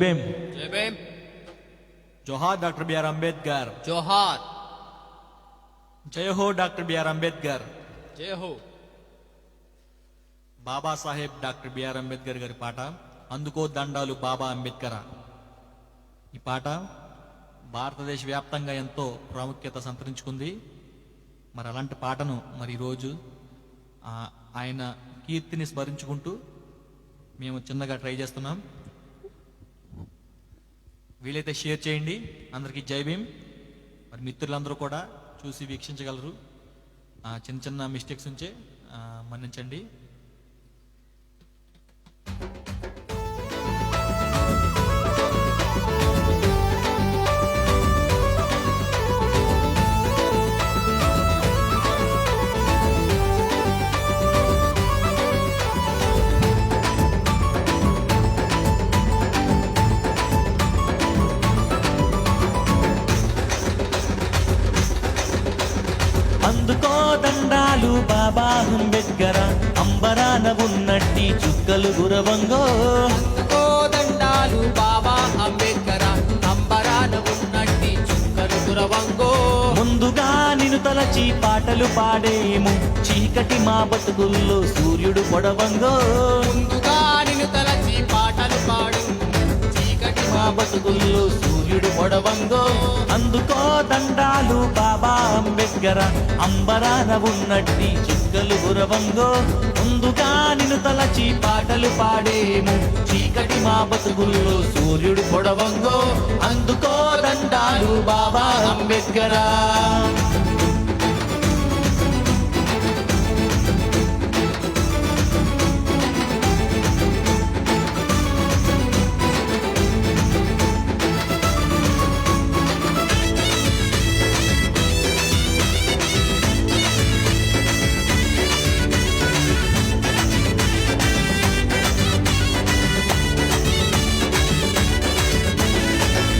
భీమ్. జై భీమ్. జోహార్ doctor BR Ambedkar. జోహార్. జై హో డాక్టర్ బిఆర్ అంబేద్కర్. జై హో. బాబాసాహెబ్ డాక్టర్ బిఆర్ అంబేద్కర్ గారి పాట అందుకో దండాలు బాబా అంబేద్కర్. ఈ పాట భారతదేశ వ్యాప్తంగా ఎంతో ప్రాముఖ్యత సంతరించుకుంది. మరి అలాంటి పాటను మరి ఈరోజు ఆయన కీర్తిని స్మరించుకుంటూ మేము చిన్నగా ట్రై చేస్తున్నాం. వీలైతే షేర్ చేయండి. అందరికీ జై భీమ్. మరి మిత్రులందరూ కూడా చూసి వీక్షించగలరు. చిన్న చిన్న మిస్టేక్స్ ఉంచే మన్నించండి. అందుకో దండాలు బాబా అంబేద్కర్, అంబరాన ఉన్నట్టి చుక్కలు గురవంగో. అందుకో దండాలు బాబా అంబేద్కర్, అంబరాన ఉన్నట్టి చుక్కలు గురవంగో. ముందుగా నిన్ను తలచి పాటలు పాడేము, చీకటి మా బతుకుల్లో సూర్యుడు పొడవంగో. ముందుగా నిన్ను తలచి పాటలు పాడు, చీకటి మా బతుకుల్లో సూర్యుడు పొడవంగో. అందుకో దండాలు బాబా అంబేద్కర్, అంబరాన ఉన్నట్టి చుక్కలు గురవంగో. ముందుగా నిన్ను తలచి పాటలు పాడేము, చీకటి మా బతుకుల్లో సూర్యుడు పొడవంగో. అందుకో దండాలు బాబా అంబేద్కర్.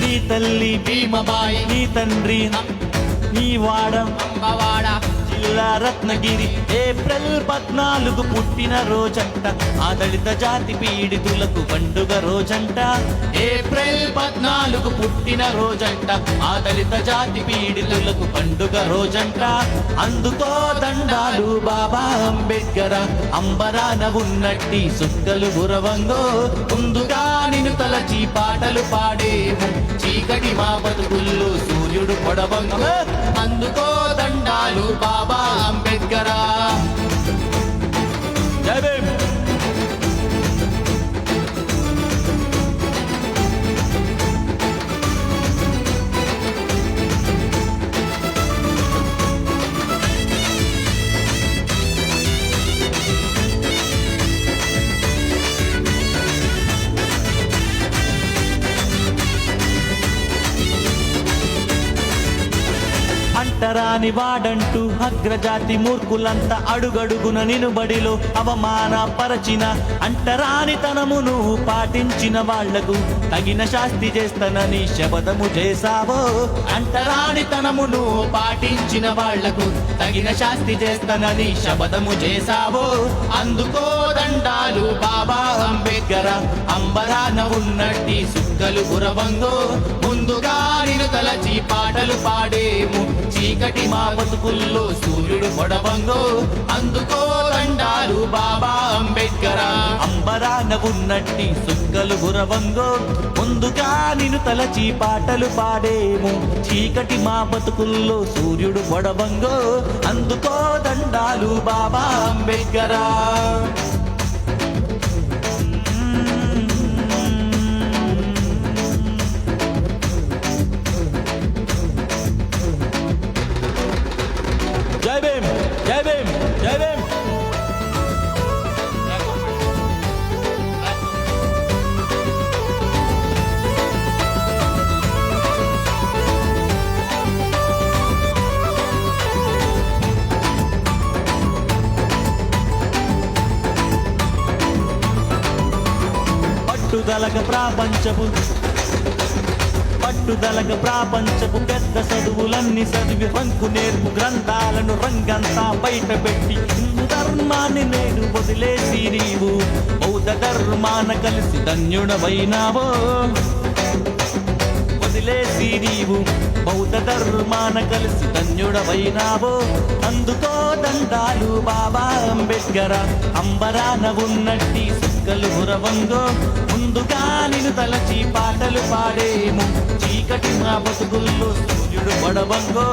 నీ తల్లి భీమబాయి, నీ తండ్రి నీ వాడ అంబవాడ, జిల్లా రత్నగిరి. ఏప్రిల్ 14 పుట్టిన రోజంట, ఆ దళిత జాతి పీడితులకు పండుగ రోజంట. ఏప్రిల్ 14 పుట్టిన రోజంట, ఆ దళిత జాతి పీడితులకు పండుగ రోజంట. అందుకో దండాలు బాబా అంబేద్కర్, అంబరాన ఉన్నట్టి సుక్కలు గురవంగో. ముందుగా నిన్ను తలచి పాటలు పాడేము, చీకటి మా బతుకుల్లో సూర్యుడు పొడవంగో. అందుకో దండాలు బాబా అంబేద్కర్. జై భీమ్. అంటరాని వాడంటూ అగ్రజాతి మూర్ఖులంతా అడుగడుగున నినుబడిలో అవమానపరచిన అంటరాని తనమును పాటించిన వాళ్లకు తగిన శాస్తి చేస్తానని శపథము చేశావో. అంటరాని తనమును పాటించిన వాళ్లకు తగిన శాస్తి చేస్తానని శపథము చేశావో. అందుకో దండాలు బాబా అంబేద్కర్, అంబరాన ఉన్నట్టి సుక్కలు గురవంగో. ముందుగా నిన్ను తలచి పాటలు పాడేము, చీకటి మా బతుకుల్లో సూర్యుడు పొడవంగో. అందుకో దండాలు బాబా అంబేద్కర్, అంబరాన ఉన్నట్టి సుక్కలు గురవంగో. ముందుగా నిన్ను తలచి పాటలు పాడేము, చీకటి మా బతుకుల్లో సూర్యుడు పొడవంగో. అందుకో దండాలు బాబా అంబేద్కర్. జై భీమ్. జై భీమ్. జై భీమ్. పట్టుదలగ ప్రాపంచపు పెద్ద చదువులన్నీ చదివి రంకు నేర్పు గ్రంథాలను రంగంతా బయట పెట్టి హిందూ ధర్మ ధర్మాన్ని నేడు వదిలేసి నీవు బౌద్ధ ధర్మాన కలిసి ధన్యుడవైనావో. వదిలేసి నీవు బౌద్ధ ధర్మాన కలిసి ధన్యుడవైనావో. అందుకో దండాలు బాబా అంబేద్కర. అంబరాన ఉన్నట్టి సుక్కలు గురవంగో. ముందుగా నిన్ను తలచి పాటలు పాడేము. చీకటి మా బతుకుల్లో సూర్యుడు పడవంగో.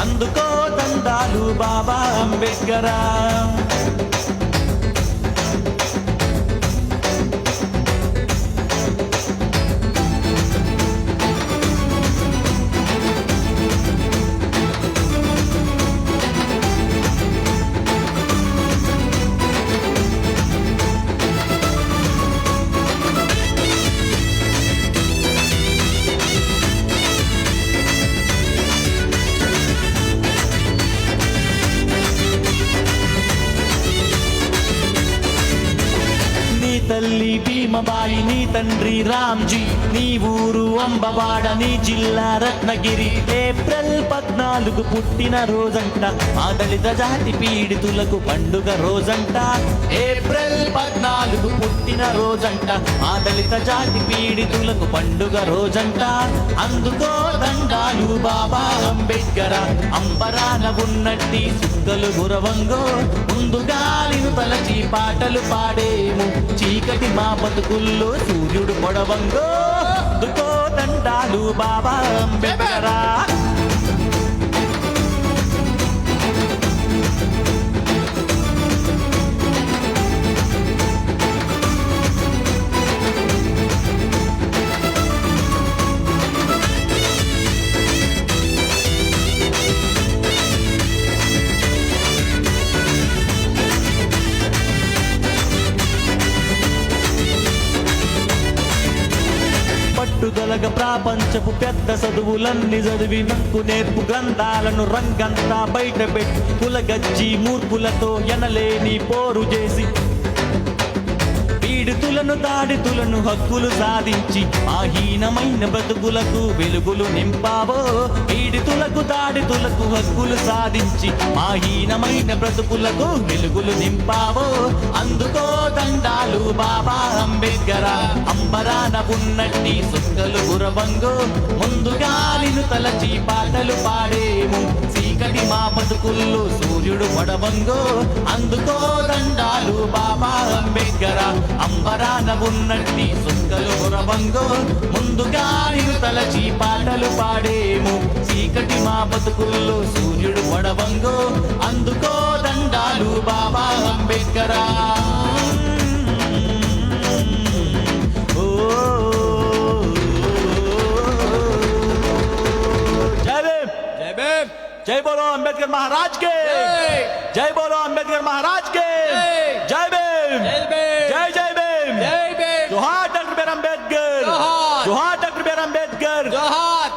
అందుకో దండాలు బాబా అంబేద్కర. తల్లి భీమబాయి, నీ తండ్రి రామ్జీ, నీ ఊరు అంబవాడ, నీ జిల్లా రత్నగిరి. ఏప్రిల్ 14 పుట్టిన రోజంట, ఆ దళిత జాతి పీడితులకు పండుగ రోజంట. ఏప్రిల్ 14 పుట్టిన రోజంట, ఆ దళిత జాతి పీడితులకు పండుగ రోజంట. అందుకో దండాలు బాబా అంబేద్కర. అంబరాన ఉన్నట్టి సుక్కలు గురవంగో. ముందుగా నిన్ను తలచి పాటలు పాడేము. చీకటి మా బతుకుల్లో సూర్యుడు పొడవంగో. అందుకో దండాలు బాబా అంబేద్కర. పట్టుదలగా ప్రపంచపు పెద్ద చదువులన్నీ చదివి నక్కు నేర్పు గ్రంథాలను రంగంతా బయట పెట్టి కులగజ్జి మూర్ఖులతో ఎనలేని పోరు చేసి పీడితులను దాడితులను హక్కులు సాధించి ఆహీనమైన బ్రతుకులకు వెలుగులు నింపావో. పీడితులకు దాడితులకు హక్కులు సాధించి ఆహీనమైన బ్రతుకులకు వెలుగులు నింపావో. అందుకో దండాలు బాబా అంబేద్కర. అంబరాన ఉన్నట్టి సుక్కలు గురవంగో. ముందుగా నిన్ను తలచి పాటలు పాడేము. చీకటి మా బతుకుల్లో సూర్యుడు పడవంగో. అందుకో దండాలు బాబా అంబేద్కర. అంబరాన ఉన్నట్టి సుక్కలు గురవంగో. ముందుగా నిన్ను తలచి పాటలు పాడేము. చీకటి మా బతుకుల్లో సూర్యుడు పడవంగో. అందుకో దండాలు బాబా అంబేద్కర. जय बोलो अंबेडकर महाराज के जय बोलो अंबेडकर महाराज के जय भीम जय जय भीम जोहार डॉक्टर बी आर अम्बेडकर जोहार डॉक्टर बी आर अम्बेडकर जोहार